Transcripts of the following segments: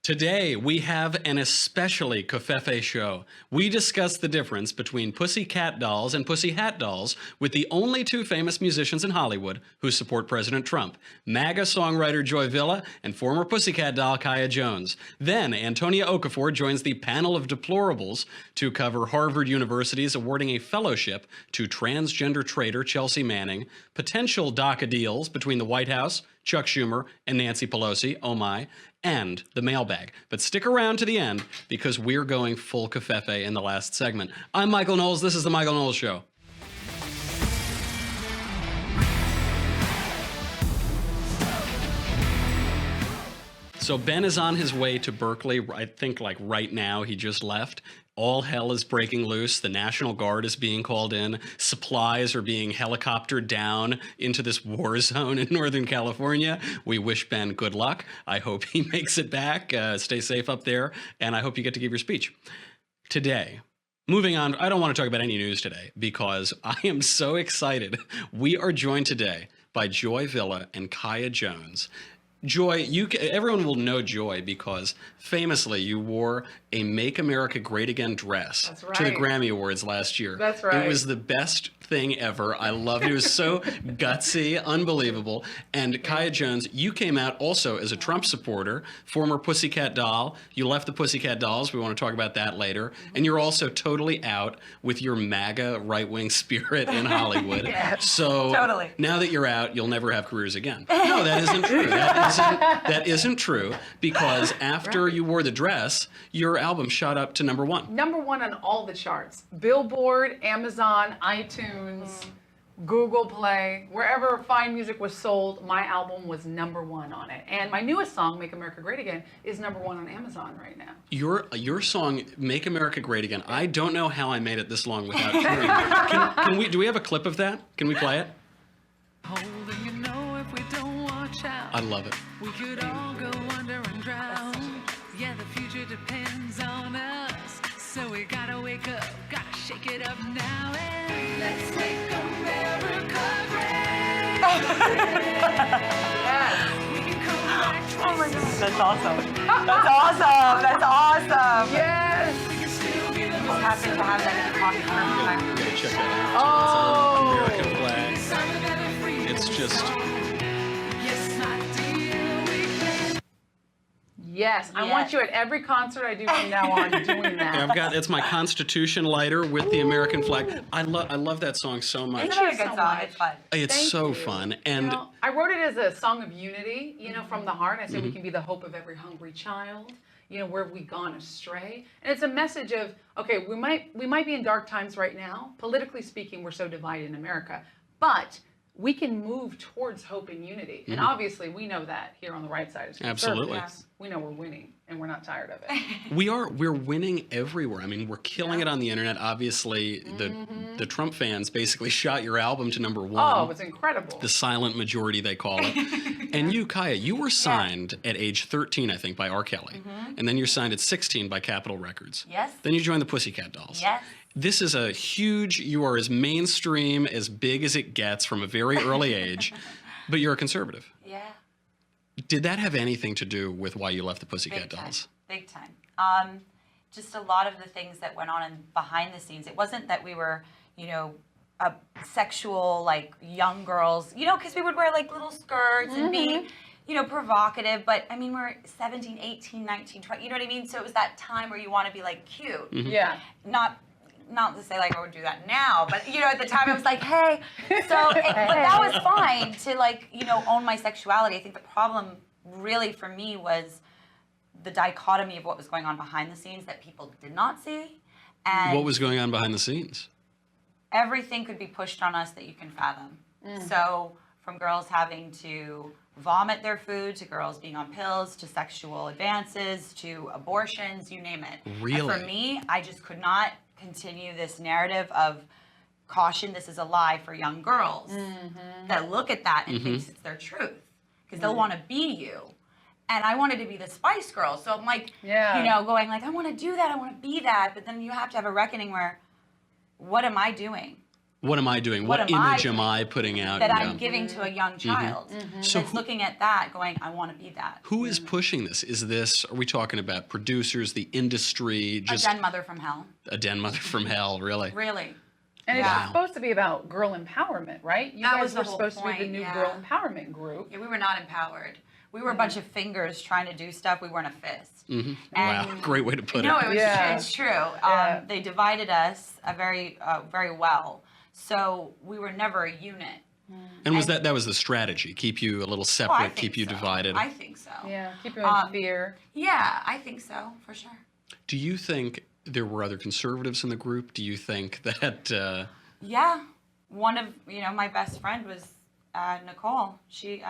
Today, we have an especially covfefe show. We discuss the difference between Pussycat Dolls and Pussyhat Dolls with the only two famous musicians in Hollywood who support President Trump, MAGA songwriter Joy Villa and former Pussycat Doll Kaya Jones. Then, Antonia Okafor joins the Panel of Deplorables to cover Harvard University's awarding a fellowship to transgender traitor Chelsea Manning, potential DACA deals between the White House, Chuck Schumer, and Nancy Pelosi, oh my, and the mailbag. But stick around to the end because we're going full covfefe in the last segment. I'm Michael Knowles. This is The Michael Knowles Show. So Ben is on his way to Berkeley, I think like right now. He just left. All hell is breaking loose. The National Guard is being called in. Supplies are being helicoptered down into this war zone in Northern California. We wish Ben good luck. I hope he makes it back. Stay safe up there. And I hope you get to give your speech. Today, moving on, I don't want to talk about any news today because I am so excited. We are joined today by Joy Villa and Kaya Jones. Joy, everyone will know Joy because famously you wore a Make America Great Again dress to the Grammy Awards last year. That's right. It was the best thing ever. I loved it. It was so gutsy, unbelievable. And Kaya Jones, you came out also as a Trump supporter, former Pussycat Doll. You left the Pussycat Dolls. We want to talk about that later. And you're also totally out with your MAGA right-wing spirit in Hollywood. Yes, so totally. Now that you're out, you'll never have careers again. No, that isn't true. That isn't true because after you wore the dress, your album shot up to #1. #1 on all the charts. Billboard, Amazon, iTunes, Google Play, wherever fine music was sold, my album was #1 on it. And my newest song, Make America Great Again, is #1 on Amazon right now. Your song, Make America Great Again, I don't know how I made it this long without hearing. Do we have a clip of that? Can we play it? I love it. We could all go under and drown. Yeah, the future depends on us. So we gotta wake up, gotta shake it up now and let's make America great. We can come back. Oh my God. That's awesome. That's awesome. That's awesome. Yes. We just happen to have that in the pocket for time. We're gonna check that out. Oh. It's an American flag. It's just. Yes, I want you at every concert I do from now on doing that. It's my Constitution lighter with the American flag. I love that song so much. It's a good song. It's fun. It's so fun. And I wrote it as a song of unity, from the heart. I said we can be the hope of every hungry child. Where have we gone astray? And it's a message of, okay, we might be in dark times right now. Politically speaking, we're so divided in America, but we can move towards hope and unity. And obviously we know that here on the right side as conservatives. Absolutely. We know we're winning and we're not tired of it. We're winning everywhere. I mean, we're killing it on the internet. Obviously, the Trump fans basically shot your album to #1. Oh, it's incredible. The silent majority, they call it. And you, Kaya, you were signed at age 13, I think, by R. Kelly. And then you're signed at 16 by Capitol Records. Yes. Then you joined the Pussycat Dolls. Yes. This is you are as mainstream, as big as it gets from a very early age, but you're a conservative. Yeah. Did that have anything to do with why you left the Pussycat Dolls? Big time. Just a lot of the things that went on behind the scenes. It wasn't that we were, sexual, like young girls, because we would wear like little skirts and be, provocative. But I mean, we're 17, 18, 19, 20, you know what I mean? So it was that time where you want to be like cute. Yeah. Not to say like I would do that now, but at the time I was like, hey. So, but that was fine to own my sexuality. I think the problem really for me was the dichotomy of what was going on behind the scenes that people did not see. And what was going on behind the scenes? Everything could be pushed on us that you can fathom. So from girls having to vomit their food, to girls being on pills, to sexual advances, to abortions, you name it. Really? And for me, I just could not continue this narrative of caution, this is a lie for young girls that look at that and thinks it's their truth because they'll want to be you. And I wanted to be the Spice Girl. So I'm like, going like, I want to do that, I want to be that. But then you have to have a reckoning where, what am I doing? What am I doing? What am I image am I putting out? that Yeah. I'm giving to a young child So that's looking at that going, I want to be that. Who is pushing this? Are we talking about producers, the industry, just A den mother from hell. a den mother from hell, really? Really. And Yeah. it's supposed to be about girl empowerment, right? You That guys was the were whole supposed to be point, the new yeah. girl empowerment group. Yeah, we were not empowered. We were a bunch of fingers trying to do stuff. We weren't a fist. Wow, great way to put No, it. it was Yeah. it's true. Yeah. They divided us very well. So we were never a unit. And was that was the strategy? Keep you a little Well, separate, I think keep you so. divided. I think so. Yeah, keep you in fear. Yeah, I think so, for sure. Do you think there were other conservatives in the group? Do you think that? Yeah. One of, my best friend was Nicole. She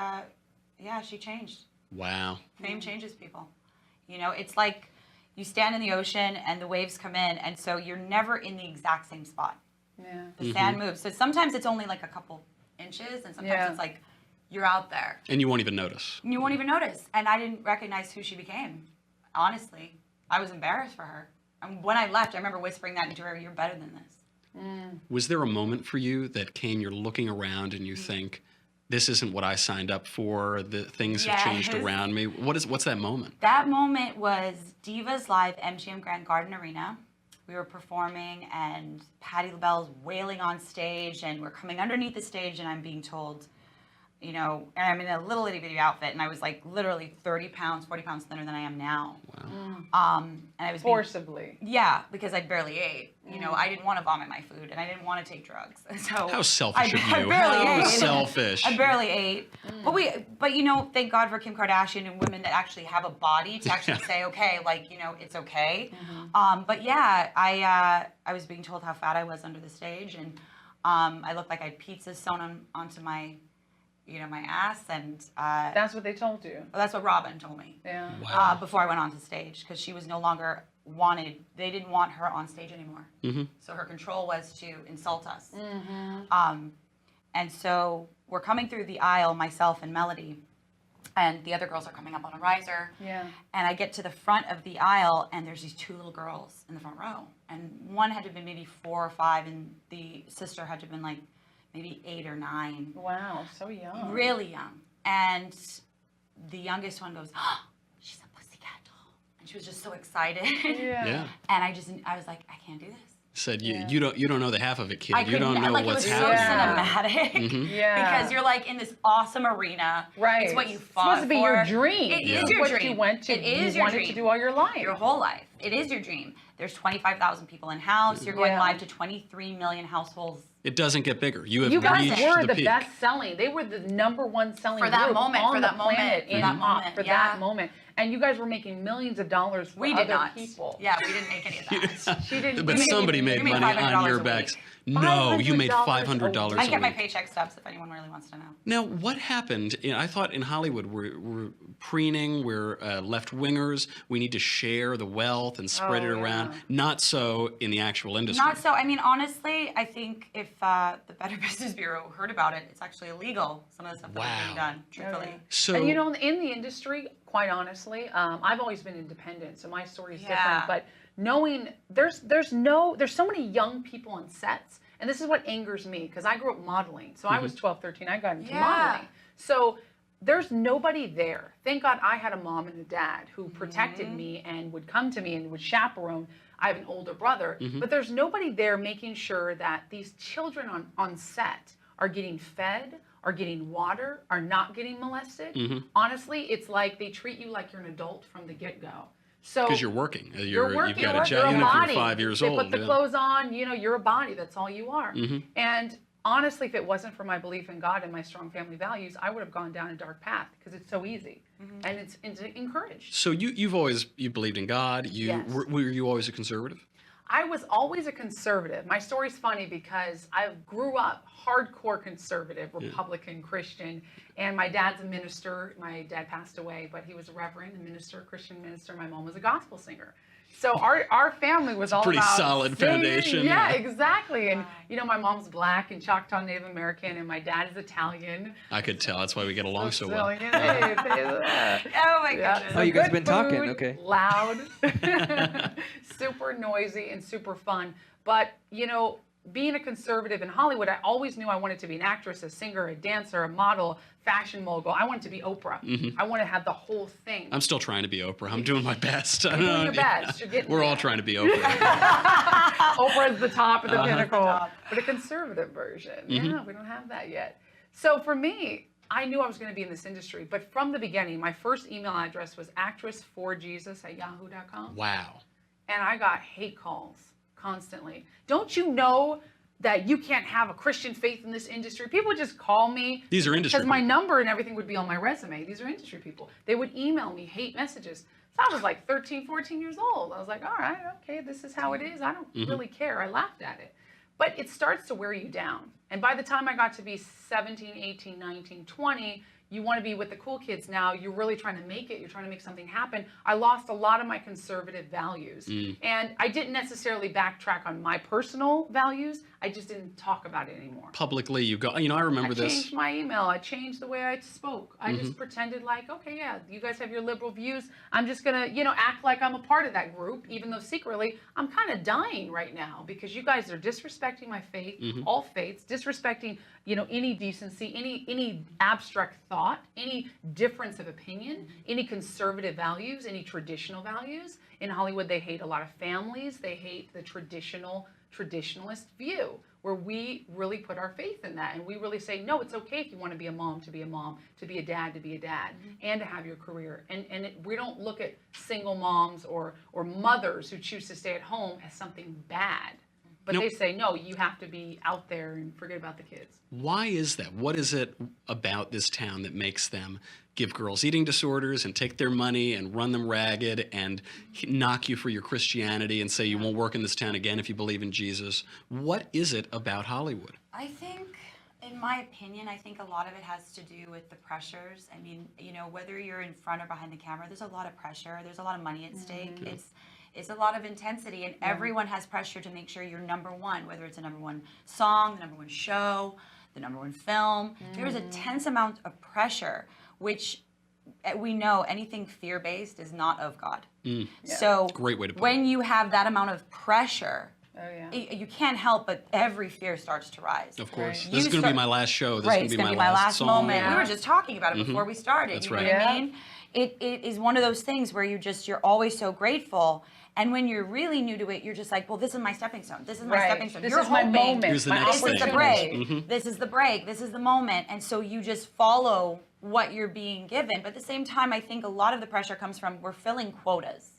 changed. Wow. Fame changes people. It's like you stand in the ocean and the waves come in, and so you're never in the exact same spot. Yeah. The sand moves. So sometimes it's only like a couple inches, and sometimes Yeah. it's like you're out there. And you won't even notice. And you won't even notice. And I didn't recognize who she became. Honestly, I was embarrassed for her. And when I left, I remember whispering that into her, "You're better than this." Was there a moment for you that came, you're looking around and you think, this isn't what I signed up for, the things have changed Yes. around me? What's that moment? That moment was Divas Live, MGM Grand Garden Arena. We were performing, and Patti LaBelle's wailing on stage, and we're coming underneath the stage, and I'm being told, and I'm in a little itty bitty outfit, and I was like literally 30 pounds, 40 pounds thinner than I am now. Wow. And I was Forcibly. yeah, because I barely ate. I didn't want to vomit my food, and I didn't want to take drugs. So How selfish of I you. barely How ate. selfish. I barely ate. But thank God for Kim Kardashian and women that actually have a body to actually say, okay, it's okay. But yeah, I was being told how fat I was under the stage, and I looked like I had pizza sewn onto my my ass, and That's what they told you. that's what Robin told me. Yeah. Wow. Before I went onto stage, because she was no longer wanted. They didn't want her on stage anymore. So her control was to insult us. And so we're coming through the aisle, myself and Melody, and the other girls are coming up on a riser. Yeah. And I get to the front of the aisle, and there's these two little girls in the front row, and one had to have been maybe 4 or 5, and the sister had to have been like maybe 8 or 9. Wow, so young. Really young. And the youngest one goes, "Oh, she's a pussycat doll." And she was just so excited. Yeah. Yeah. And I was like, I can't do this. Said Yeah. you don't know the half of it, kid. I You couldn't, don't know like, what's it was happening. so cinematic. Yeah. Because you're like in this awesome arena. Right. It's what you It's fought supposed to be for. your dream. It Yeah. is your what dream. you went to. It is you your wanted dream. to do all your life. Your whole life. It is your dream. There's 25,000 people in house. You're going Yeah. live to 23 million households. It doesn't get bigger. You have You guys reached were the the peak. best selling. They were the #1 selling For that group moment, on for the that moment, planet for in that pop moment, for yeah. that moment. And you guys were making millions of dollars for We other did not. people. Yeah, we didn't make any of that. She didn't. But you made- somebody you made made money on $500 your a backs. week. No, you made $500 $500 a I a get my week. paycheck stubs if anyone really wants to know. Now, what happened? I thought in Hollywood we're preening, we're left-wingers. We need to share the wealth and spread it Oh, around. yeah. Not so in the actual industry. Not so. I mean, honestly, I think if the Better Business Bureau heard about it, it's actually illegal. Some of the stuff that was being Wow. done, truthfully. So And in the industry, quite honestly, I've always been independent, so my story is Yeah. different. But knowing there's so many young people on sets, and this is what angers me because I grew up modeling. So I was 12, 13, I got into Yeah. modeling. So there's nobody there. Thank God I had a mom and a dad who protected me and would come to me and would chaperone. I have an older brother, but there's nobody there making sure that these children on set are getting fed, are getting water, are not getting molested. Honestly, it's like they treat you like you're an adult from the get-go. So because you're working. you're working. You've got a You're job. Even if body. you're 5 years they old. put the yeah. clothes on. You're a body. That's all you are. And honestly, if it wasn't for my belief in God and my strong family values, I would have gone down a dark path because it's so easy and it's encouraged. So you believed in God. Yes. Were you always a conservative? I was always a conservative. My story's funny because I grew up hardcore conservative, Republican, Christian, and my dad's a minister. My dad passed away, but he was a reverend, a minister, a Christian minister. My mom was a gospel singer. So our family was all pretty about solid singing. foundation. Yeah, exactly. And my mom's black and Choctaw Native American, and my dad is Italian. I could tell. That's why we get along so well. Hey, Oh my yeah. goodness. Oh, you guys have Good been talking, food, okay. Loud, super noisy, and super fun. But, being a conservative in Hollywood, I always knew I wanted to be an actress, a singer, a dancer, a model, fashion mogul. I wanted to be Oprah. I want to have the whole thing. I'm still trying to be Oprah. I'm doing my best. You're doing your best. You're getting We're all there. trying to be Oprah. Oprah is the top of the pinnacle, top. but a conservative version. Yeah, we don't have that yet. So for me, I knew I was going to be in this industry, but from the beginning, my first email address was actress4jesus@yahoo.com. Wow. And I got hate calls constantly. Don't you know that you can't have a Christian faith in this industry? People would just call me. These are industry because my people. number and everything would be on my resume. These are industry people. They would email me hate messages. So I was like 13, 14 years old. I was like, all right, okay, this is how it is. I don't really care. I laughed at it. But it starts to wear you down. And by the time I got to be 17, 18, 19, 20, you want to be with the cool kids now. You're really trying to make it. You're trying to make something happen. I lost a lot of my conservative values. And I didn't necessarily backtrack on my personal values. I just didn't talk about it anymore. Publicly, you go, I remember I this. changed my email. I changed the way I spoke. I just pretended like, okay, yeah, you guys have your liberal views. I'm just going to, act like I'm a part of that group, even though secretly I'm kind of dying right now because you guys are disrespecting my faith, all faiths, disrespecting, any decency, any abstract thought, any difference of opinion, any conservative values, any traditional values. In Hollywood, they hate a lot of families. They hate the traditionalist view, where we really put our faith in that, and we really say, no, it's okay if you want to be a mom, to be a mom, to be a dad, and to have your career. And we don't look at single moms or mothers who choose to stay at home as something bad. But Nope. they say, no, you have to be out there and forget about the kids. Why is that? What is it about this town that makes them give girls eating disorders and take their money and run them ragged and knock you for your Christianity and say you won't work in this town again if you believe in Jesus? What is it about Hollywood? I think, in my opinion, I think a lot of it has to do with the pressures. I mean, whether you're in front or behind the camera, there's a lot of pressure. There's a lot of money at stake. It's a lot of intensity, and everyone has pressure to make sure you're number one, whether it's a number one song, the number one show, the number one film. There's a tense amount of pressure, which we know anything fear-based is not of God. So Great way to put when you have that amount of pressure, Oh, yeah. you can't help but every fear starts to rise. Of course. Right. This is You going to be start- my last show. This Right, is it's going to going to be my last song. moment. Yeah. We were just talking about it before we started. That's you know right. what I Yeah. mean? It is one of those things where you're always so grateful. And when you're really new to it, you're just like, well, this is my stepping stone. This is my Right. stepping stone. This You're is my hoping, moment. Here's the my next This is the thing. break. This is the break. This is the moment. And so you just follow what you're being given. But at the same time, I think a lot of the pressure comes from we're filling quotas,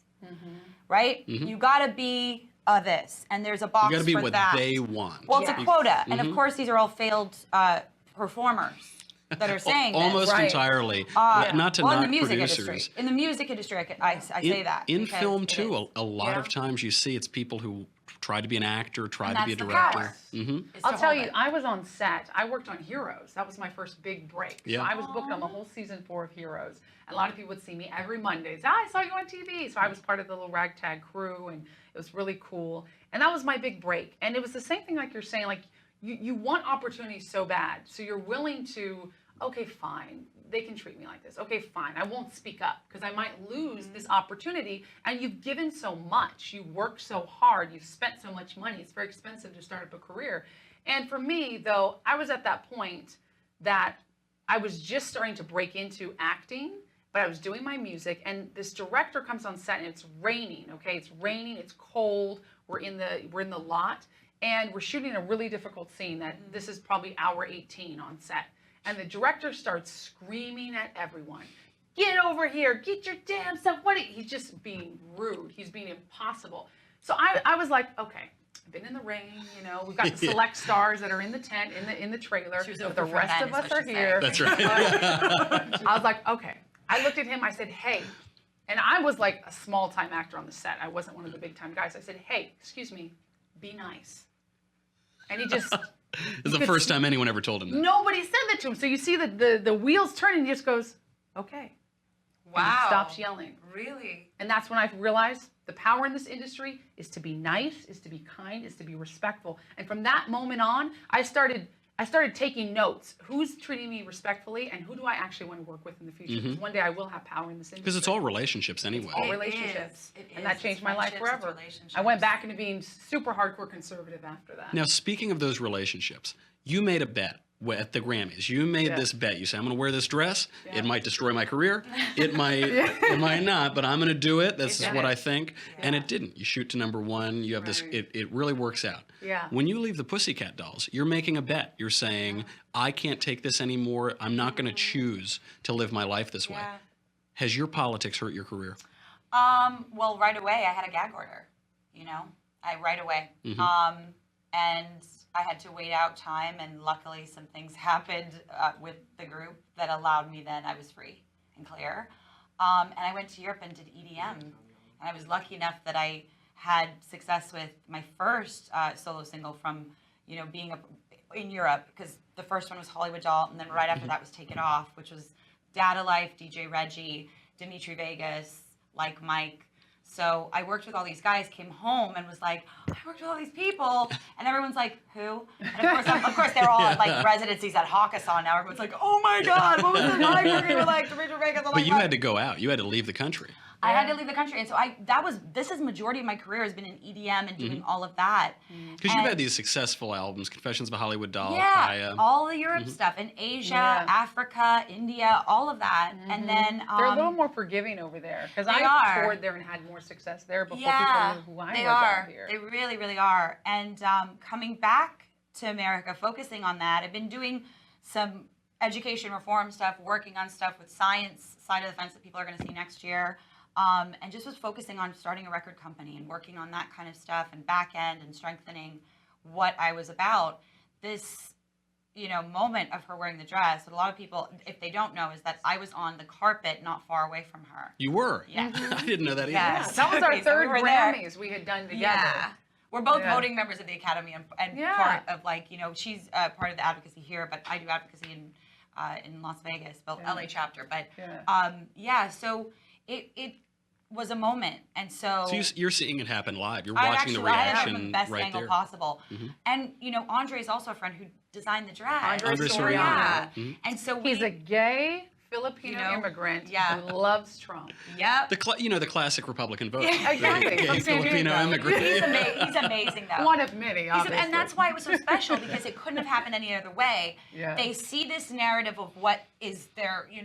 right? You got to be this, and there's a box You got to be for what that. they want. Well, it's Yeah. a quota, and of course, these are all failed performers that are saying this. Almost Right. entirely. Yeah. Not to Well, knock in the music producers. industry. In the music industry, I say that. In because film, it too, is. a lot Yeah. of times you see it's people who try to be an actor, try And to be a that's the director. power. Is I'll to tell hold you, it. I was on set. I worked on Heroes. That was my first big break. Yeah. So I was booked on the whole season 4 of Heroes. And a lot of people would see me every Monday. Say, I saw you on TV. So I was part of the little ragtag crew, and it was really cool. And that was my big break. And it was the same thing like you're saying, like you want opportunities so bad. So you're willing to, okay, fine. They can treat me like this. Okay, fine. I won't speak up because I might lose this opportunity. And you've given so much. You worked so hard. You've spent so much money. It's very expensive to start up a career. And for me, though, I was at that point that I was just starting to break into acting, but I was doing my music. And this director comes on set, and it's raining. Okay, it's raining. It's cold. We're in the lot, and we're shooting a really difficult scene. That this is probably hour 18 on set. And the director starts screaming at everyone, get over here, get your damn self. He's just being rude. He's being impossible. So I was like, okay, I've been in the rain, we've got the select stars that are in the tent, in the trailer, She was but open the for rest men, of is us what are she's here. That's right. I was like, okay. I looked at him, I said, hey, and I was like a small time actor on the set. I wasn't one of the big time guys. I said, hey, excuse me, be nice. And he just... It's the first time anyone ever told him that. Nobody said that to him. So you see the wheels turning, and he just goes, okay. And he Wow. stops yelling. Really? And that's when I realized the power in this industry is to be nice, is to be kind, is to be respectful. And from that moment on, I started I started taking notes. Who's treating me respectfully, and who do I actually want to work with in the future? Because one day I will have power in this industry. Because it's all relationships anyway. all relationships, It and that is. changed It's my life friendships, it's forever. relationships. I went back into being super hardcore conservative after that. Now, speaking of those relationships, you made a bet at the Grammys. You made Yeah. this bet. You said, I'm going to wear this dress. Yeah. It might destroy my career. It might it might not, but I'm going to do it. This is did what it. I think. And Yeah. it didn't. You shoot to #1. You have this, Right. it really works out. Yeah. When you leave the Pussycat Dolls, you're making a bet. You're saying, I can't take this anymore. I'm not going to choose to live my life this way. Yeah. Has your politics hurt your career? Well, right away, I had a gag order, right away. And I had to wait out time, and luckily some things happened with the group that allowed me then, I was free and clear. And I went to Europe and did EDM. And I was lucky enough that I had success with my first solo single from, being in Europe, because the first one was Hollywood Doll, and then right after that was Take It Off, which was Data Life, DJ Reggie, Dimitri Vegas, Like Mike. So I worked with all these guys, came home and was like, I worked with all these people. And everyone's like, who? And of course they're all at like residencies at Hakkasan now. Everyone's like, oh my God, what was it like working with like Dimitri Vegas? But you had to go out. You had to leave the country. I had to leave the country. And so this is majority of my career has been in EDM and doing all of that. Because you've had these successful albums, Confessions of a Hollywood Doll, Yeah, Kaya. all the Europe stuff, in Asia, Yeah. Africa, India, all of that. And then They're a little more forgiving over there, because I are. toured there and had more success there before yeah, people knew who I they was are. out here. They really, really are. And coming back to America, focusing on that, I've been doing some education reform stuff, working on stuff with science side of the fence that people are going to see next year. And just was focusing on starting a record company and working on that kind of stuff and back end and strengthening what I was about. This, moment of her wearing the dress, what a lot of people, if they don't know, is that I was on the carpet not far away from her. You were? Yeah. I didn't know that either. Yes. That was our Okay, so third we were there. Grammys we had done together. Yeah. We're both Yeah. voting members of the Academy and Yeah. part of she's part of the advocacy here, but I do advocacy in Las Vegas, the Yeah. LA chapter. But Yeah. so it was a moment, and so You're seeing it happen live. You're I watching the actually had it from reaction the best right angle there. possible. And Andre is also a friend who designed the dress. Andre Soriano. Yeah. Mhm. And so He's a gay Filipino immigrant yeah. who loves Trump. Yep. The classic Republican vote. Exactly. The From gay San Filipino Diego. immigrant. He's amazing though. One of many, obviously. And that's why it was so special, because it couldn't have happened any other way. Yeah. They see this narrative of what is their, we're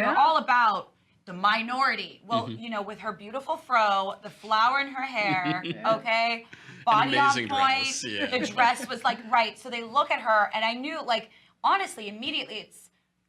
Yeah. all about the minority. Well, with her beautiful fro, the flower in her hair, okay, body on amazing point. dress, yeah. The dress was like right. So they look at her, and I knew, like, honestly, immediately,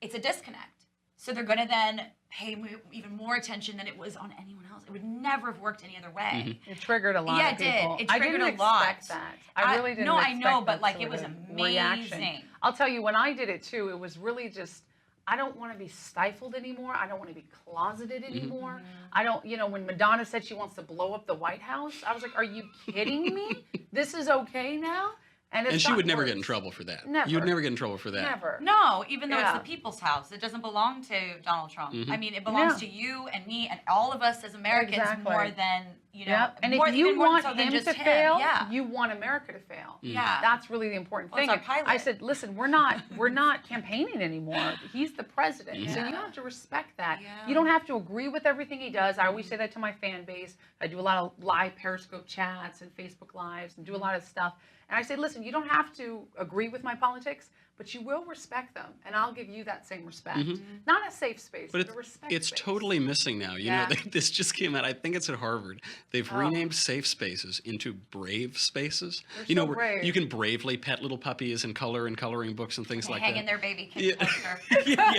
it's a disconnect. So they're gonna then pay even more attention than it was on anyone else. It would never have worked any other way. It triggered a lot Yeah, of it did. people. It I triggered didn't a lot. expect that. I really didn't No, I expect know, but, that like, sort it was of amazing. reaction. I'll tell you, when I did it too, it was really just, I don't want to be stifled anymore. I don't want to be closeted anymore. I don't, when Madonna said she wants to blow up the White House, I was like, are you kidding me? This is okay now? And she would never get in trouble for that. Never. You'd never get in trouble for that. Never. No, even though Yeah. it's the people's house. It doesn't belong to Donald Trump. Mm-hmm. I mean, it belongs Yeah. to you and me and all of us as Americans Exactly. more than, Yep. And more, if you even more want so than him just to him. fail, Yeah. you want America to fail. Yeah. That's really the important Well, thing. it's our And pilot. I said, listen, we're not campaigning anymore. He's the president. So you Yeah. have to respect that. Yeah. You don't have to agree with everything he does. I always say that to my fan base. I do a lot of live Periscope chats and Facebook Lives and do a lot of stuff. And I say, listen, you don't have to agree with my politics, but you will respect them. And I'll give you that same respect. Not a safe space, But but a respect it's space. totally missing now. Yeah. This just came out. I think it's at Harvard. They've renamed safe spaces into brave spaces. They're so where brave. you can bravely pet little puppies and color and coloring books and things like Hang that. in their baby Yeah. kid poster. yeah.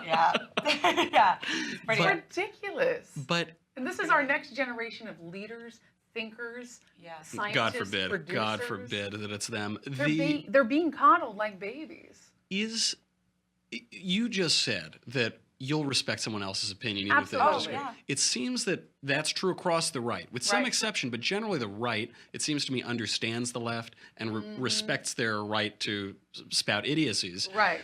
Yeah. Yeah. It's pretty But- It's ridiculous. But And this is our next generation of leaders, thinkers, Yes. scientists, God forbid, producers. God forbid that it's them. They're being coddled like babies. You just said that you'll respect someone else's opinion even if they Absolutely. disagree. Oh, yeah. It seems that that's true across the right, with some Right. exception, but generally the right, it seems to me, understands the left and respects their right to spout idiocies. Right.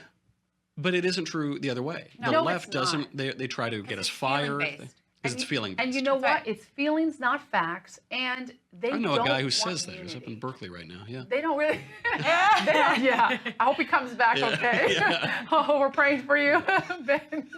But it isn't true the other way. No, the it's left doesn't. not. They try to get us it's fired feeling-based. because it's feeling. And you know That's right. what? It's feelings, not facts. And they I know a don't guy who want sa's that. He's up unity. in Berkeley right now. Yeah. They don't really. Yeah. I hope he comes back okay. Yeah. Oh, we're praying for you, Ben.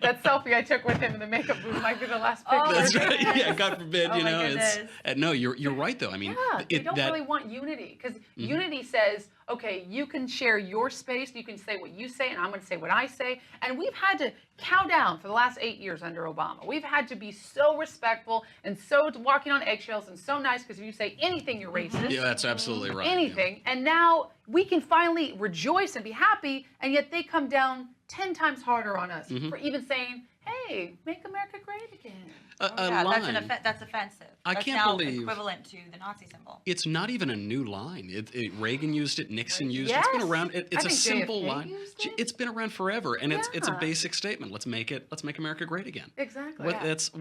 That selfie I took with him in the makeup booth might be the last picture. Oh, That's my right. goodness. Yeah. God forbid. Oh, You my know, it's goodness. no. You're right though. I mean, Yeah, they don't really want unity because unity says, okay, you can share your space, you can say what you say, and I'm going to say what I say. And we've had to cow down for the last 8 years under Obama. We've had to be so respectful and so walking on eggshells and so nice because if you say anything, you're racist. Yeah, that's absolutely right. yeah. Anything. And now we can finally rejoice and be happy, and yet they come down 10 times harder on us for even saying, hey, make America great again. A Yeah, line. that's offensive. I That's can't now believe- equivalent to the Nazi symbol. It's not even a new line. Reagan used it. Nixon used it. Yes. It's been around. It's I a think simple JFK line. used it. It's been around forever, and it's a Yeah. basic statement. Let's make America great again. Exactly.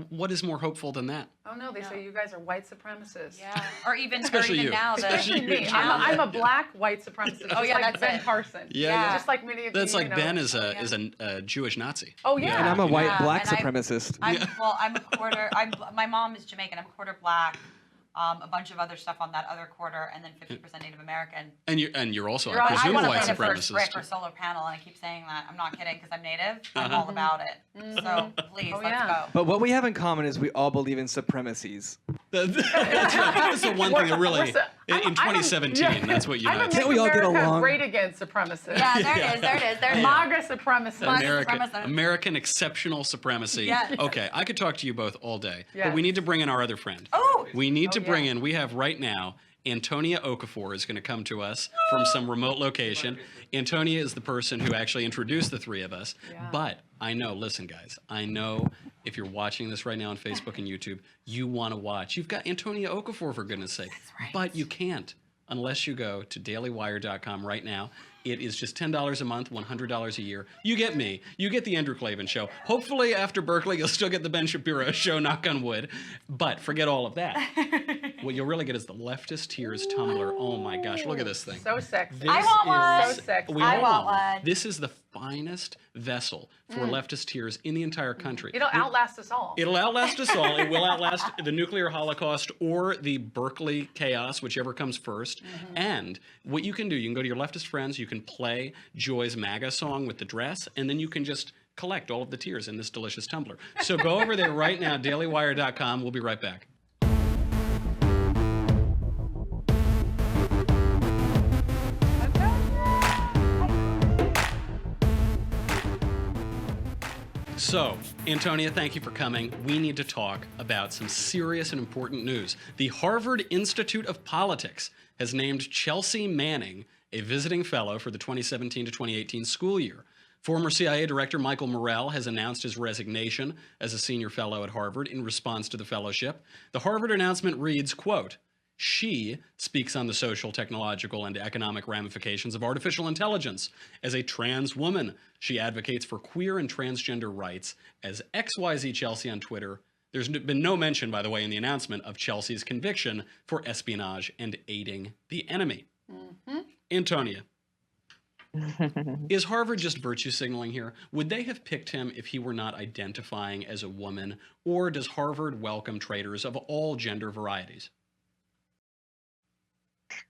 What is more hopeful than that? Oh no, they say you guys are white supremacists. Yeah, or even Especially you. now Especially you. me. Yeah. I'm a black white supremacist. Oh, just yeah, like that's Ben it. Carson. Yeah. Just like many of That's you. like you know. Ben is Oh, a Jewish Nazi. Oh yeah. And I'm a white Yeah, black and supremacist. I'm a quarter. My mom is Jamaican. I'm a quarter black. A bunch of other stuff on that other quarter, and then 50% Native American. And you're also, You're I all- presume, I a want to white play the first brick or supremacist. solar panel, and I keep saying that. I'm not kidding because I'm Native. I'm all about it. So please, Oh, let's yeah. go. But what we have in common is we all believe in supremacies. That's the one thing that really, in I'm a- 2017, yeah. that's what I'm a unites. Can't we all get America along? Great again supremacist. Yeah, there it is. There it is. There it is. MAGA supremacist. supremacist. American exceptional supremacy. Yes. Okay, I could talk to you both all day, but Yes. we need to bring in our other friend. Oh. We need to Oh, bring yeah. in, we have right now, Antonia Okafor is going to come to us from some remote location. Antonia is the person who actually introduced the three of us. Yeah. But I know, listen, guys, I know if you're watching this right now on Facebook and YouTube, you want to watch. You've got Antonia Okafor, for goodness sake. right. But you can't unless you go to dailywire.com right now. It is just $10 a month, $100 a year. You get me. You get the Andrew Klavan Show. Hopefully after Berkeley, you'll still get the Ben Shapiro Show, knock on wood. But forget all of that. What you'll really get is the Leftist Tears Tumblr. Oh my gosh, look at this thing. So sexy. This I want one. is- So sexy. we I all want one. This is the finest vessel for leftist tears in the entire country. It'll outlast us all. It'll outlast us all. It will outlast the nuclear holocaust or the Berkeley chaos, whichever comes 1st. And what you can do, you can go to your leftist friends, you can play Joy's MAGA song with the dress, and then you can just collect all of the tears in this delicious tumbler. So go over there right now, dailywire.com. We'll be right back. So, Antonia, thank you for coming. We need to talk about some serious and important news. The Harvard Institute of Politics has named Chelsea Manning a visiting fellow for the 2017 to 2018 school year. Former CIA Director Michael Morrell has announced his resignation as a senior fellow at Harvard in response to the fellowship. The Harvard announcement reads, quote, "She speaks on the social, technological, and economic ramifications of artificial intelligence. As a trans woman, she advocates for queer and transgender rights. As XYZ Chelsea on Twitter." There's been no mention, by the way, in the announcement of Chelsea's conviction for espionage and aiding the enemy. Antonia, is Harvard just virtue signaling here? Would they have picked him if he were not identifying as a woman? Or does Harvard welcome traitors of all gender varieties?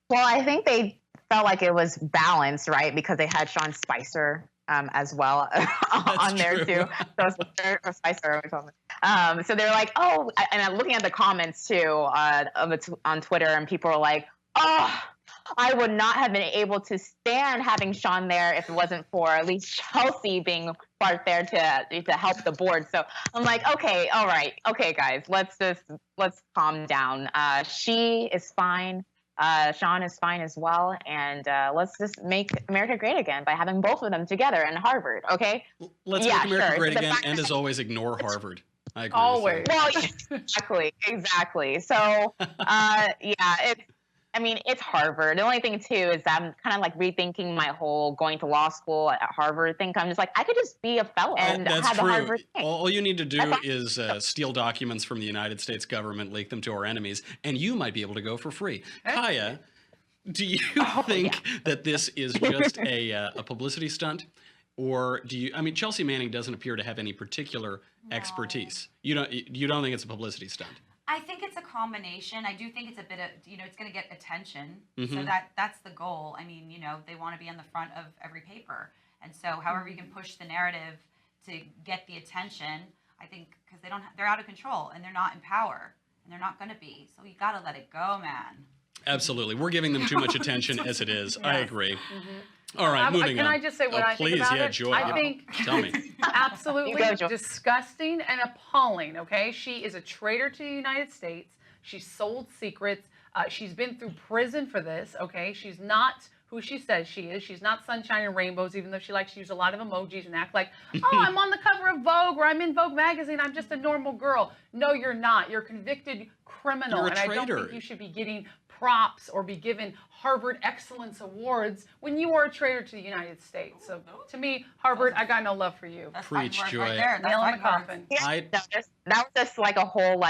Well, I think they felt like it was balanced, right? Because they had Sean Spicer as well on there true. too. So it's or Spicer. So they were like, oh, and I'm looking at the comments too on Twitter, and people were like, oh, I would not have been able to stand having Sean there if it wasn't for at least Chelsea being part there to help the board. So I'm like, okay, all right, okay, guys, let's calm down. She is fine. Sean is fine as well, and let's just make America great again by having both of them together in Harvard, okay? Let's Yeah, make America sure. great The again, fact and that- as always, ignore Harvard. I agree Always. with you. Well, exactly. So, it's Harvard. The only thing too is that I'm kind of like rethinking my whole going to law school at Harvard thing. I'm just like, I could just be a fellow and That's have the true. Harvard thing. All you need to do is steal documents from the United States government, leak them to our enemies, and you might be able to go for free. Kaya, do you think that this is just a publicity stunt? Or do you? I mean, Chelsea Manning doesn't appear to have any particular expertise. You don't think it's a publicity stunt? I think it's a combination. I do think it's a bit of, it's going to get attention. Mm-hmm. So that's the goal. I mean, they want to be on the front of every paper. And so however you can push the narrative to get the attention, I think, because they're out of control and they're not in power and they're not going to be. So you got to let it go, man. Absolutely. We're giving them too much attention as it is. I agree. All right, moving Can on. I just say what I think please, about yeah, it? Joy. I think Tell me. absolutely You go, Joy. disgusting and appalling, okay? She is a traitor to the United States. She sold secrets. She's been through prison for this, okay? She's not who she says she is. She's not sunshine and rainbows, even though she likes to use a lot of emojis and act like, oh, I'm on the cover of Vogue or I'm in Vogue magazine. I'm just a normal girl. No, you're not. You're a convicted criminal. You're a and I don't traitor. think you should be getting props or be given Harvard Excellence Awards when you are a traitor to the United States. So to me, Harvard, I got no love for you. That's Preach, fighting Joy. words right there. That's Nail in the fighting words. coffin. Yeah, that was just like a whole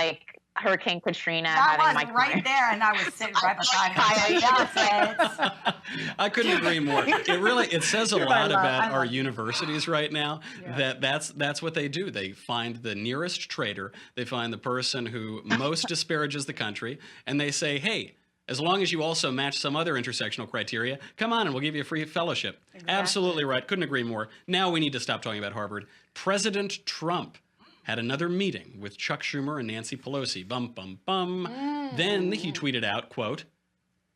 Hurricane Katrina. That having was my right career. there, and I was sitting right beside her. That's it. I couldn't agree more. It says a You're my lot love. about I our love you. universities right now. Yeah. That's what they do. They find the nearest traitor. They find the person who most disparages the country, and they say, "Hey, as long as you also match some other intersectional criteria, come on, and we'll give you a free fellowship." Exactly. Absolutely right. Couldn't agree more. Now we need to stop talking about Harvard. President Trump had another meeting with Chuck Schumer and Nancy Pelosi. Bum, bum, bum. Then he tweeted out, quote,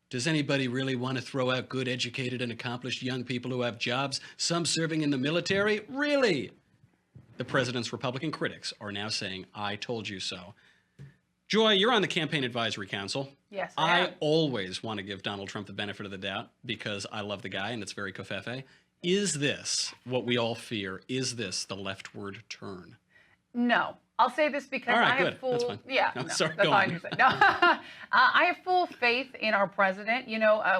"Does anybody really want to throw out good, educated, and accomplished young people who have jobs, some serving in the military? Really?" The president's Republican critics are now saying, "I told you so." Joy, you're on the Campaign Advisory Council. Yes, I always want to give Donald Trump the benefit of the doubt because I love the guy and it's very covfefe. Is this what we all fear? Is this the leftward turn? No. I'll say this because All right, I have good. full. That's fine. Yeah, No, no, sorry, that's go all I on. need to say. No, I have full faith in our president.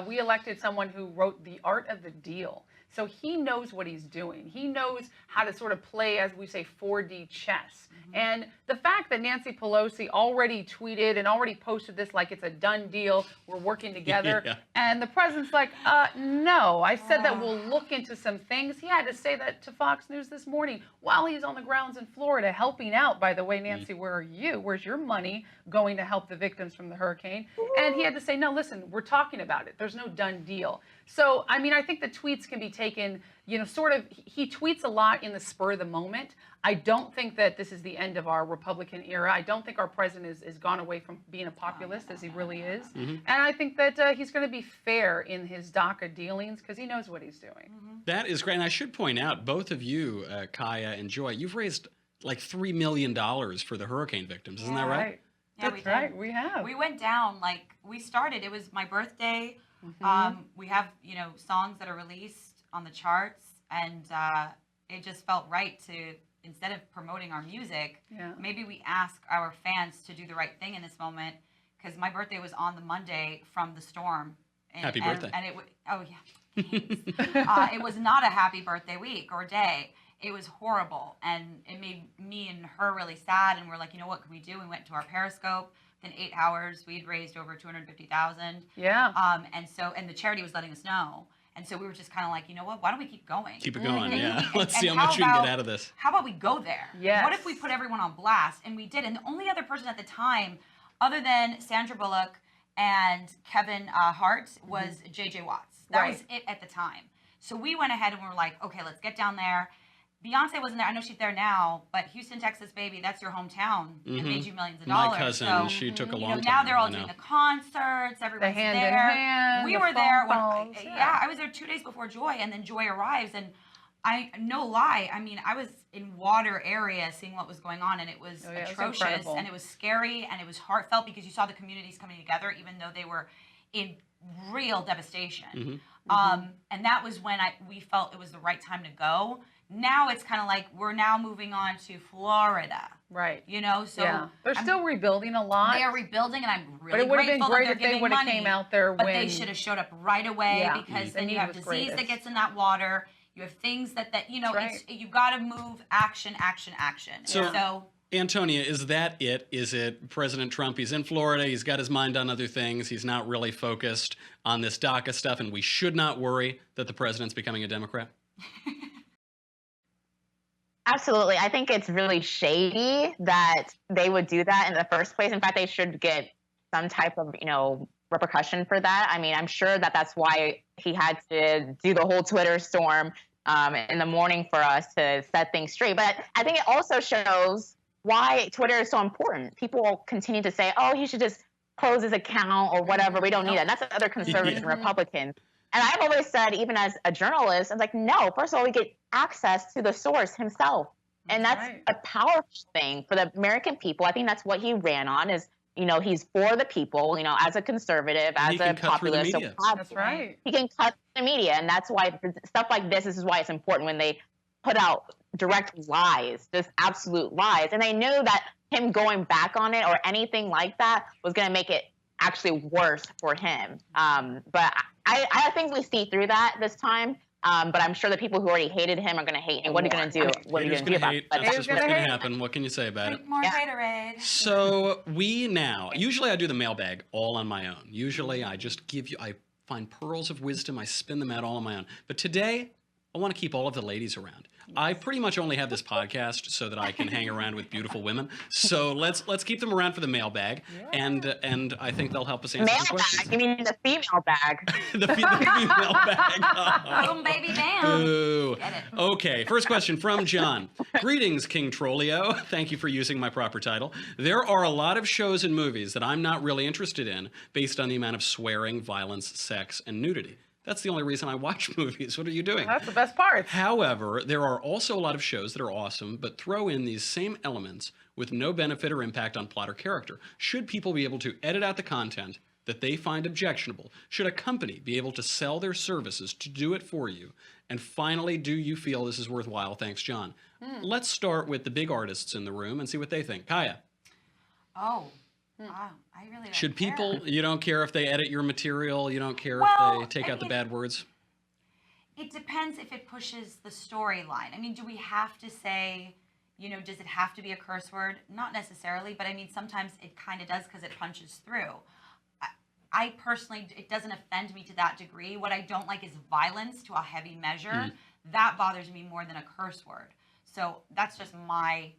We elected someone who wrote The Art of the Deal, so he knows what he's doing. He knows how to sort of play, as we say, 4D chess. And the fact that Nancy Pelosi already tweeted and already posted this like it's a done deal, we're working together, Yeah. and the president's like, no, I said that we'll look into some things. He had to say that to Fox News this morning while he's on the grounds in Florida helping out. By the way, Nancy, where are you? Where's your money going to help the victims from the hurricane? And he had to say, no, listen, we're talking about it. There's no done deal. So, I mean, I think the tweets can be taken, sort of, he tweets a lot in the spur of the moment. I don't think that this is the end of our Republican era. I don't think our president is gone away from being a populist as he really is. And I think that he's going to be fair in his DACA dealings because he knows what he's doing. That is great. And I should point out, both of you, Kaya and Joy, you've raised like $3 million for the hurricane victims. Isn't that right? Yeah, That's right. We have. We went down, we started, it was my birthday. We have, songs that are released on the charts, and it just felt right to, instead of promoting our music, maybe we ask our fans to do the right thing in this moment, because my birthday was on the Monday from the storm. And, Happy birthday. And it it was not a happy birthday week or day. It was horrible, and it made me and her really sad, and we're like, what can we do? We went to our Periscope. Within 8 hours, we had raised over $250,000. Yeah. And the charity was letting us know. And so we were just kind of like, why don't we keep going? Keep it going, And yeah. Let's see how and much we can about- get out of this. How about we go there? Yes. What if we put everyone on blast? And we did. And the only other person at the time, other than Sandra Bullock and Kevin Hart, was JJ Watts. That was it at the time. So we went ahead and we were like, okay, let's get down there. Beyonce wasn't there. I know she's there now, but Houston, Texas, baby, that's your hometown. It made you millions of dollars. My cousin, so, she took a long time. now they're all I know. doing the concerts. Everyone's hand in there. hand, We the were there phone when, calls, I was there 2 days before Joy, and then Joy arrives, and no lie, I mean, I was in water area seeing what was going on, and it was it was atrocious, incredible. and it was scary, and it was heartfelt because you saw the communities coming together, even though they were in real devastation. And that was when we felt it was the right time to go. Now it's kind of like we're now moving on to Florida. Right. So yeah. They're still rebuilding a lot. they are rebuilding, and I'm But really it would have been grateful great that if they're they giving would have money. came out there But when they should have showed up right away, Yeah. because The then you need have was disease that greatest. gets in that water. You have things that right. you got to move action. So Antonia, is that it? Is it President Trump? He's in Florida. He's got his mind on other things. He's not really focused on this DACA stuff, and we should not worry that the president's becoming a Democrat? Absolutely. I think it's really shady that they would do that in the first place. In fact, they should get some type of, repercussion for that. I mean, I'm sure that that's why he had to do the whole Twitter storm in the morning for us to set things straight. But I think it also shows why Twitter is so important. People continue to say, oh, he should just close his account or whatever. We don't need that. That's other conservatives and Republicans. And I've always said, even as a journalist, I'm like, no, first of all, we get access to the source himself. And that's a powerful thing for the American people. I think that's what he ran on is, he's for the people, as a conservative, as a populist. That's right. He can cut the media. And that's why stuff like this is why it's important when they put out direct lies, just absolute lies. And they knew that him going back on it or anything like that was going to make it actually worse for him. But I think we see through that this time. But I'm sure the people who already hated him are going to hate him. What are you going to do? What are you going to do about it? That's just what's going to happen. What can you say about it? More haterade. So usually I do the mailbag all on my own. Usually I just I find pearls of wisdom. I spin them out all on my own. But today I want to keep all of the ladies around. I pretty much only have this podcast so that I can hang around with beautiful women. So let's keep them around for the mailbag, and I think they'll help us answer some questions. You mean the female bag? the female bag. Boom, baby, bam. Boo. Get it. Okay, first question from John. Greetings, King Trollio. Thank you for using my proper title. There are a lot of shows and movies that I'm not really interested in based on the amount of swearing, violence, sex, and nudity. That's the only reason I watch movies. What are you doing? That's the best part. However, there are also a lot of shows that are awesome, but throw in these same elements with no benefit or impact on plot or character. Should people be able to edit out the content that they find objectionable? Should a company be able to sell their services to do it for you? And finally, do you feel this is worthwhile? Thanks, John. Let's start with the big artists in the room and see what they think. Kaya. Oh. Wow, I really don't Should care. people, you don't care if they edit your material, you don't care if they take out the bad words? It depends if it pushes the storyline. I mean, do we have to say, does it have to be a curse word? Not necessarily, but I mean, sometimes it kind of does because it punches through. I personally, it doesn't offend me to that degree. What I don't like is violence to a heavy measure. That bothers me more than a curse word. So that's just my,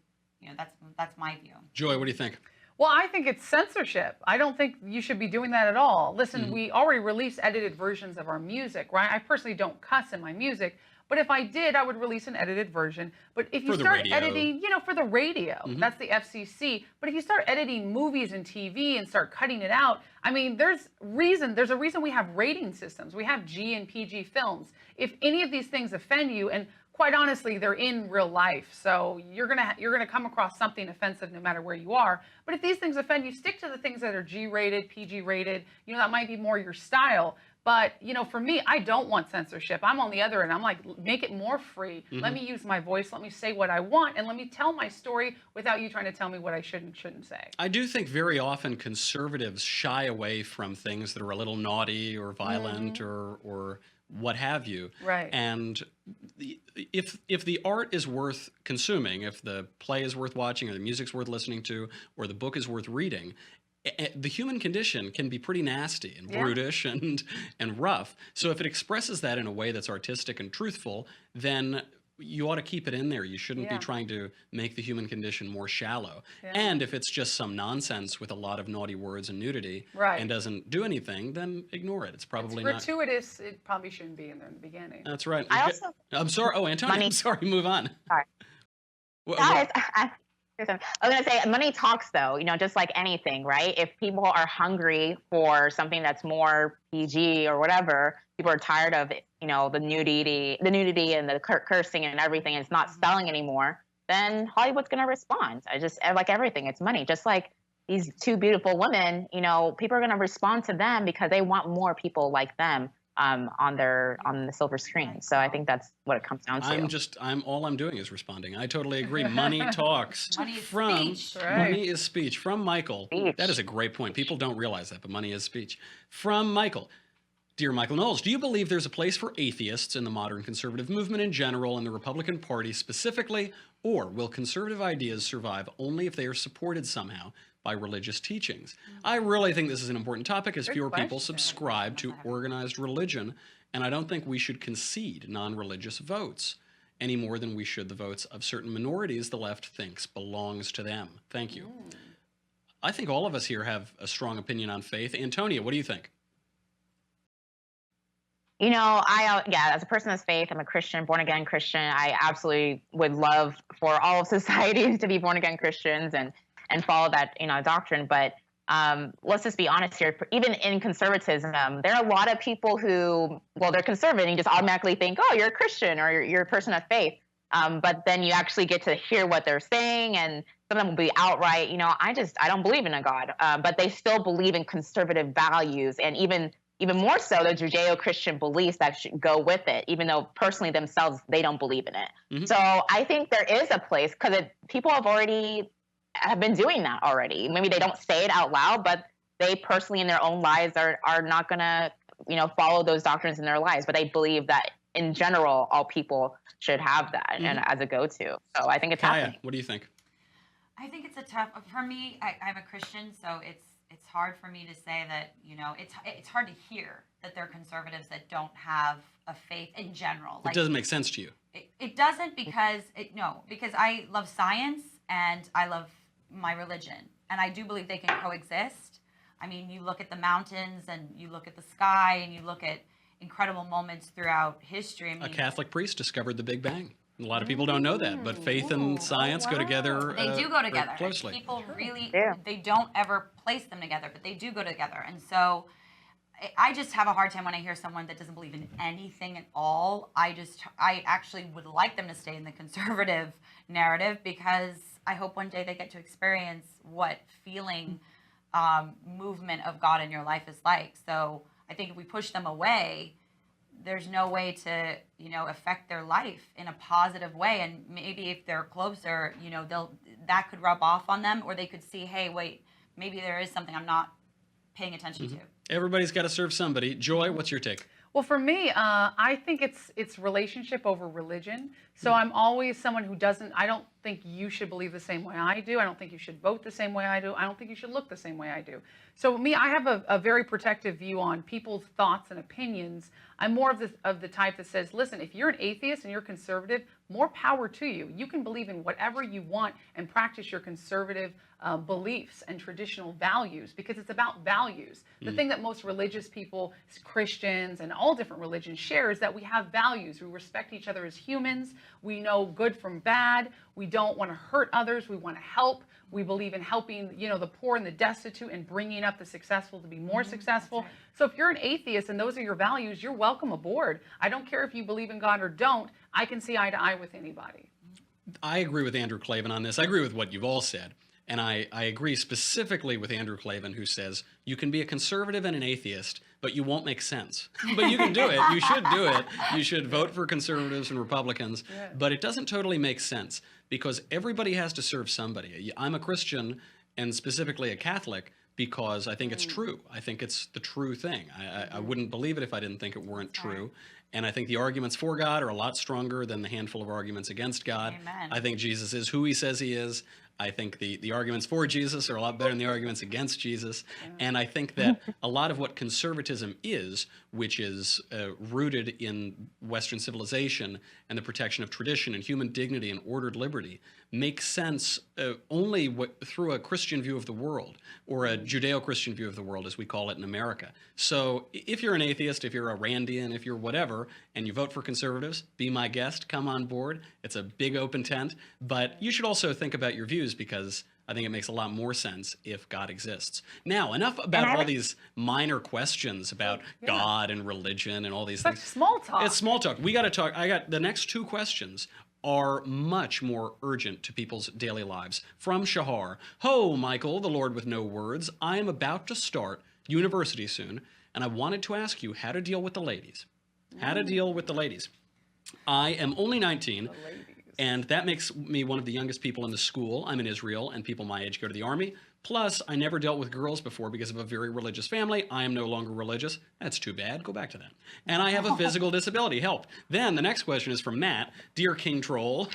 that's my view. Joy, what do you think? Well, I think it's censorship. I don't think you should be doing that at all. Listen, we already release edited versions of our music, right? I personally don't cuss in my music, but if I did, I would release an edited version. But if you start editing, for the radio, that's the FCC. But if you start editing movies and TV and start cutting it out, I mean, there's a reason we have rating systems. We have G and PG films. If any of these things offend you, and quite honestly, they're in real life, so you're gonna come across something offensive no matter where you are. But if these things offend you, stick to the things that are G-rated, PG-rated. That might be more your style. But for me, I don't want censorship. I'm on the other end. I'm like, make it more free. Let me use my voice. Let me say what I want, and let me tell my story without you trying to tell me what I shouldn't say. I do think very often conservatives shy away from things that are a little naughty or violent or what have you. Right. And if the art is worth consuming, if the play is worth watching, or the music's worth listening to, or the book is worth reading, the human condition can be pretty nasty and brutish and rough. So if it expresses that in a way that's artistic and truthful, then you ought to keep it in there. You shouldn't be trying to make the human condition more shallow. And if it's just some nonsense with a lot of naughty words and nudity and doesn't do anything, then ignore it. It's probably not gratuitous. It probably shouldn't be in there in the beginning. That's right. I'm sorry. Oh, Antonia, I'm sorry. Move on. Sorry. Guys, I was going to say, money talks, though, just like anything, right? If people are hungry for something that's more PG or whatever, people are tired of, the nudity and the cursing and everything, and it's not selling anymore, then Hollywood's going to respond. Like everything, it's money. Just like these two beautiful women, people are going to respond to them because they want more people like them on the silver screen. So I think that's what it comes down to. All I'm doing is responding. I totally agree. Money talks. Money is speech. Money is speech. From Michael. Speech. That is a great point. People don't realize that, but money is speech. From Michael. Dear Michael Knowles, do you believe there's a place for atheists in the modern conservative movement in general and the Republican Party specifically, or will conservative ideas survive only if they are supported somehow by religious teachings? I really think this is an important topic as fewer people subscribe to organized religion, and I don't think we should concede non-religious votes. any more than we should the votes of certain minorities the left thinks belongs to them. Thank you. I think all of us here have a strong opinion on faith. Antonia, what do you think? You know, as a person of faith, I'm a Christian, born again Christian. I absolutely would love for all of society to be born again Christians and follow that, doctrine. But let's just be honest here. Even in conservatism, there are a lot of people who, well, they're conservative and you just automatically think, oh, you're a Christian or you're a person of faith. But then you actually get to hear what they're saying, and some of them will be outright, I don't believe in a God. But they still believe in conservative values, and even more so the Judeo-Christian beliefs that should go with it, even though personally themselves, they don't believe in it. Mm-hmm. So I think there is a place, because people have been doing that already. Maybe they don't say it out loud, but they personally in their own lives are not going to, follow those doctrines in their lives. But they believe that in general, all people should have that and as a go-to. So I think it's Kaya, happening. What do you think? I think it's a tough, for me, I'm a Christian, so it's hard for me to say that, it's hard to hear that there are conservatives that don't have a faith in general. It doesn't make sense to you. It doesn't because I love science and I love my religion. And I do believe they can coexist. I mean, you look at the mountains and you look at the sky and you look at incredible moments throughout history. I mean, a Catholic priest discovered the Big Bang. A lot of people don't know that, but faith and science go together. They do go together. Closely. People really, they don't ever place them together, but they do go together. And so I just have a hard time when I hear someone that doesn't believe in anything at all. I actually would like them to stay in the conservative narrative, because I hope one day they get to experience what feeling movement of God in your life is like. So I think if we push them away, there's no way to, affect their life in a positive way. And maybe if they're closer, that could rub off on them, or they could see, hey, wait, maybe there is something I'm not paying attention to. Everybody's got to serve somebody. Joy, what's your take? Well, for me, I think it's relationship over religion. So I'm always someone who I don't think you should believe the same way I do. I don't think you should vote the same way I do. I don't think you should look the same way I do. So me, I have a very protective view on people's thoughts and opinions. I'm more of the type that says, listen, if you're an atheist and you're conservative, more power to you. You can believe in whatever you want and practice your conservative beliefs and traditional values, because it's about values. The thing that most religious people, Christians and all different religions, share is that we have values. We respect each other as humans. We know good from bad. We don't want to hurt others. We want to help. We believe in helping, the poor and the destitute, and bringing up the successful to be more successful. Right. So if you're an atheist and those are your values, you're welcome aboard. I don't care if you believe in God or don't. I can see eye to eye with anybody. I agree with Andrew Klavan on this. I agree with what you've all said. And I agree specifically with Andrew Klavan, who says you can be a conservative and an atheist, but you won't make sense. But you can do it. You should do it. You should vote for conservatives and Republicans. Yeah. But it doesn't totally make sense, because everybody has to serve somebody. I'm a Christian, and specifically a Catholic, because I think it's true. I think it's the true thing. I wouldn't believe it if I didn't think it weren't true. And I think the arguments for God are a lot stronger than the handful of arguments against God. Amen. I think Jesus is who he says he is. I think the arguments for Jesus are a lot better than the arguments against Jesus. And I think that a lot of what conservatism is, which is rooted in Western civilization and the protection of tradition and human dignity and ordered liberty, makes sense only through a Christian view of the world, or a Judeo-Christian view of the world, as we call it in America. So if you're an atheist, if you're a Randian, if you're whatever, and you vote for conservatives, be my guest, come on board. It's a big open tent. But you should also think about your views, because I think it makes a lot more sense if God exists. Now, enough about all these minor questions about God and religion and all these things. Small talk. It's small talk. We got to talk. The next two questions are much more urgent to people's daily lives. From Shahar: Ho, Michael, the Lord with no words. I am about to start university soon, and I wanted to ask you how to deal with the ladies. How to deal with the ladies. I am only 19. And that makes me one of the youngest people in the school. I'm in Israel, and people my age go to the army. Plus, I never dealt with girls before because of a very religious family. I am no longer religious. That's too bad. Go back to that. And I have a physical disability. Help. Then the next question is from Matt. Dear King Troll,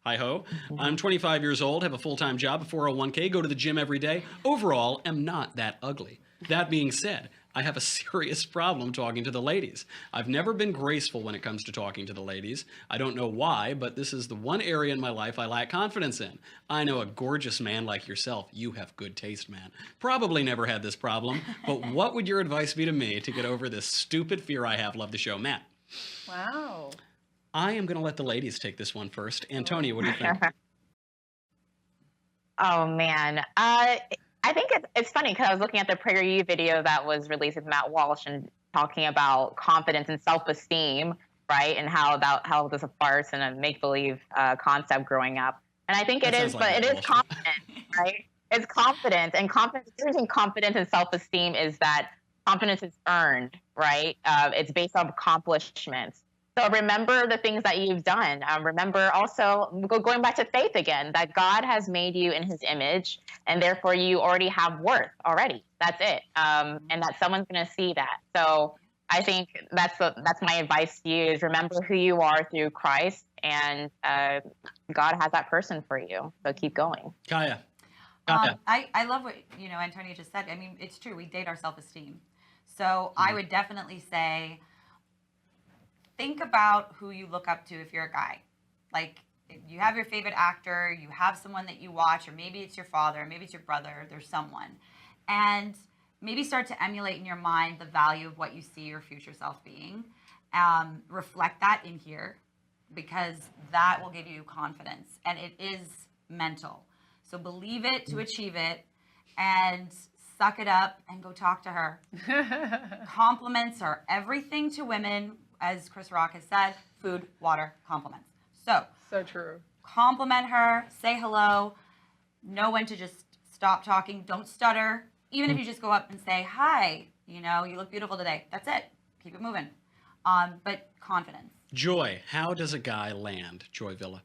hi-ho. I'm 25 years old, have a full-time job, a 401k, go to the gym every day. Overall, am not that ugly. That being said, I have a serious problem talking to the ladies. I've never been graceful when it comes to talking to the ladies. I don't know why, but this is the one area in my life I lack confidence in. I know a gorgeous man like yourself. You have good taste, man. Probably never had this problem, but what would your advice be to me to get over this stupid fear I have? Love the show, Matt. Wow. I am going to let the ladies take this one first. Antonia, what do you think? Oh man, I think it's funny because I was looking at the PragerU video that was released with Matt Walsh and talking about confidence and self-esteem, right, and how it was a farce and a make-believe concept growing up. And I think it is, but it is confidence, right? It's confidence, and confidence. The difference between confidence and self-esteem is that confidence is earned, right? It's based on accomplishments. So remember the things that you've done. Remember also, going back to faith again, that God has made you in his image, and therefore you already have worth already. That's it. And that someone's going to see that. So I think that's my advice to you is remember who you are through Christ, and God has that person for you. So keep going. Kaya. I love what Antonia just said. I mean, it's true. We date our self-esteem. So I would definitely say, think about who you look up to if you're a guy. Like, if you have your favorite actor, you have someone that you watch, or maybe it's your father, maybe it's your brother, there's someone. And maybe start to emulate in your mind the value of what you see your future self being. Reflect that in here, because that will give you confidence. And it is mental. So believe it to achieve it, and suck it up and go talk to her. Compliments are everything to women. As Chris Rock has said, food, water, compliments. So true. Compliment her, say hello, know when to just stop talking, don't stutter. Even if you just go up and say, hi, you look beautiful today. That's it. Keep it moving. But confidence. Joy, how does a guy land? Joy Villa.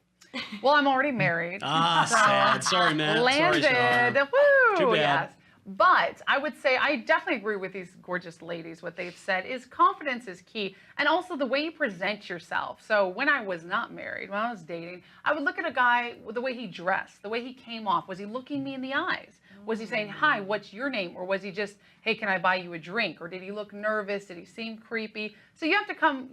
Well, I'm already married. Sad. Sorry, man. Landed. Sorry, Woo! Too bad. Yes. But I would say I definitely agree with these gorgeous ladies. What they've said is confidence is key, and also the way you present yourself. So when I was not married, when I was dating, I would look at a guy with the way he dressed, the way he came off. Was he looking me in the eyes? Was he saying, hi, what's your name? Or was he just, hey, can I buy you a drink? Or did he look nervous? Did he seem creepy? So you have to come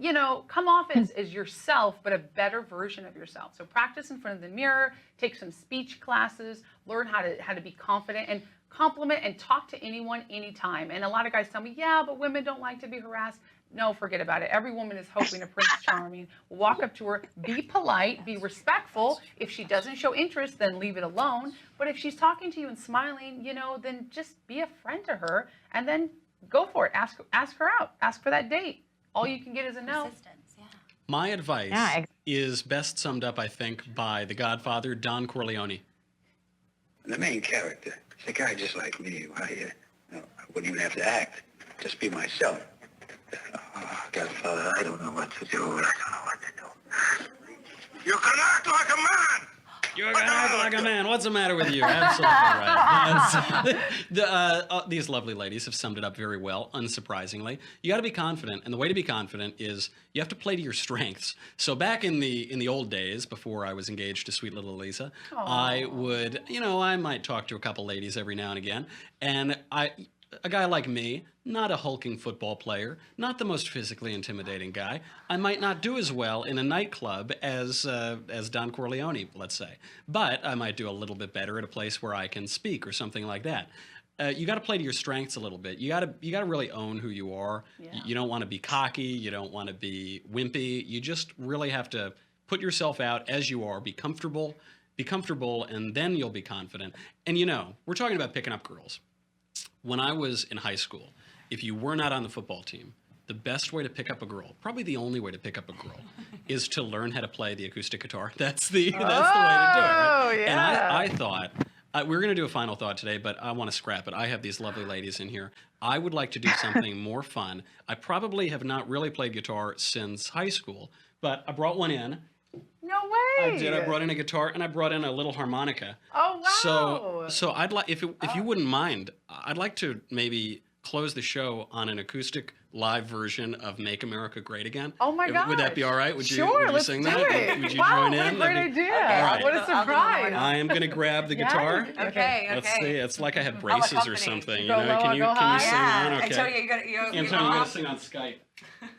off as yourself, but a better version of yourself. So practice in front of the mirror, take some speech classes, learn how to be confident, and compliment and talk to anyone, anytime. And a lot of guys tell me, yeah, but women don't like to be harassed. No, forget about it. Every woman is hoping a Prince Charming will walk up to her, be polite, be respectful. If she doesn't show interest, then leave it alone. But if she's talking to you and smiling, then just be a friend to her, and then go for it. Ask her out. Ask for that date. All you can get is a no. Persistence, yeah. My advice is best summed up, I think, by the Godfather, Don Corleone. The main character, it's a guy just like me. I wouldn't even have to act. Just be myself. Godfather, I don't know what to do. I don't know what to do. You can act like a man! You're gonna act like a man. What's the matter with you? Absolutely right. These lovely ladies have summed it up very well, unsurprisingly. You got to be confident, and the way to be confident is you have to play to your strengths. So back in the old days, before I was engaged to sweet little Elisa, I would, I might talk to a couple ladies every now and again, and a guy like me, not a hulking football player, not the most physically intimidating guy, I might not do as well in a nightclub as Don Corleone, let's say. But I might do a little bit better at a place where I can speak or something like that. You got to play to your strengths a little bit. You got to really own who you are. Yeah. You don't want to be cocky. You don't want to be wimpy. You just really have to put yourself out as you are. Be comfortable, and then you'll be confident. And we're talking about picking up girls. When I was in high school, if you were not on the football team, the best way to pick up a girl, probably the only way to pick up a girl, is to learn how to play the acoustic guitar. That's the way to do it, right? Yeah. And I thought, we're going to do a final thought today, but I want to scrap it. I have these lovely ladies in here. I would like to do something more fun. I probably have not really played guitar since high school, but I brought one in. No way. I did. I brought in a guitar, and I brought in a little harmonica. Oh, wow. So I'd like, if you wouldn't mind, I'd like to maybe close the show on an acoustic live version of "Make America Great Again." Oh my God! Would that be all right? Would you? Sure, would you let's sing do that? it. Would you Wow, join what in? a great idea! All right. What a I'll do the surprise! I am gonna grab the Yeah, guitar. Okay. Let's see. It's like I have braces or accompany. something. You Go know? low, Can you go high. sing Yeah. on? Okay. Antonia, you Antonia, you gotta sing on Skype.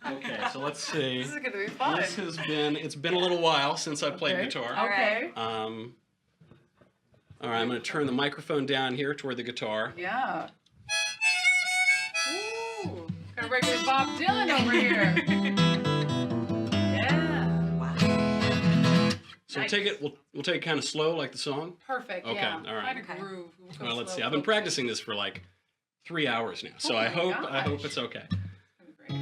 Okay, so let's see. This is gonna be fun. It's been a little while since I played guitar. Okay. All right, I'm going to turn the microphone down here toward the guitar. Yeah. Ooh, got a regular Bob Dylan over here. Yeah. So Nice. we'll take it kind of slow, like the song. Perfect. Okay, Yeah. all right. Find a groove. We'll go Well, let's slow, see. I've been slow. practicing this for like 3 hours now, so Oh I my hope gosh. it's okay. Great.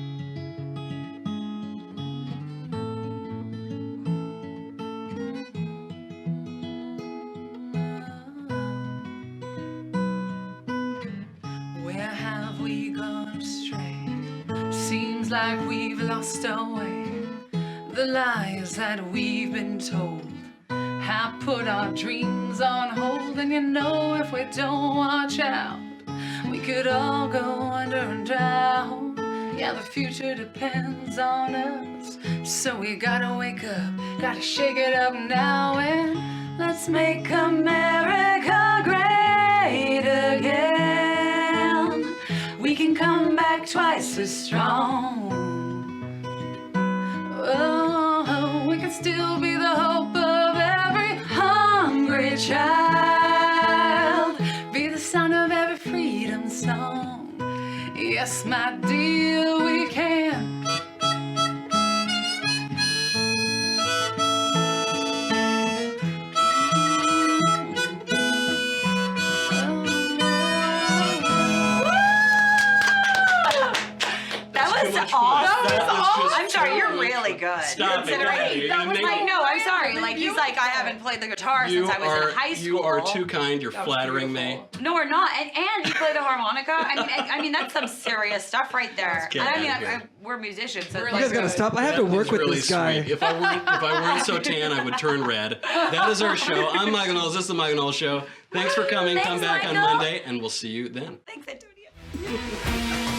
Where have we gone astray? Seems like we've lost our way. The lies that we've been told have put our dreams on hold. And you know, if we don't watch out, we could all go under and drown. Yeah, the future depends on us. So we gotta wake up, gotta shake it up now, and let's make America great again. We can come back twice as strong. Oh, we can still be the hope of every hungry child. Be the sound of every freedom song. Yes, my dear, we can. That was much awesome. fun. That was just I'm sorry, too you're much really fun. good. Stop it. Considering- That was I know, I'm sorry. Like, he's like, I haven't played the guitar since I was in high school. You are too kind. You're That was flattering me. beautiful. No, we're not. And you play the harmonica. I mean, that's some serious stuff right there. Get And I mean, outta here. we're musicians. So Really it's You guys like, gotta stop. I have to That work was with really this guy. sweet. If I weren't so tan, I would turn red. That is our show. I'm Michael Knowles. This is the Michael Knowles Show. Thanks for coming. Come Thanks, back on Michael. Monday, and we'll see you then. Thanks, Antonia.